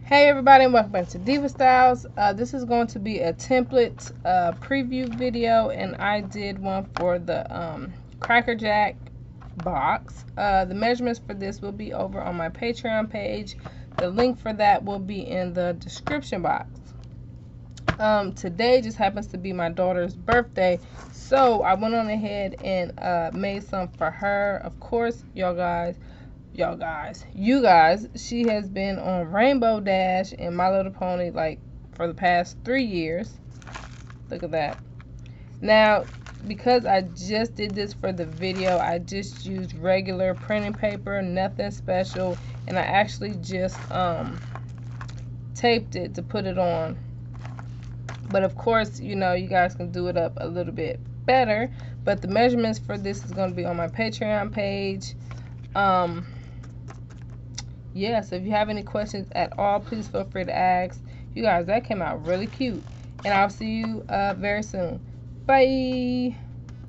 Hey everybody, and welcome back to Diva Styles. This is going to be a template preview video, and I did one for the Cracker Jack box. The measurements for this will be over on my Patreon page. The link for that will be in the description box. Today just happens to be my daughter's birthday, so I went on ahead and made some for her. Of course, you guys, she has been on Rainbow Dash and My Little Pony like for the past 3 years. Look at that. Now, because I just did this for the video, I just used regular printing paper, nothing special, and I actually just taped it to put it on. But of course, you guys can do it up a little bit better. But the measurements for this is going to be on my Patreon page. Yeah, so if you have any questions at all, please feel free to ask. You guys, that came out really cute. And I'll see you very soon. Bye.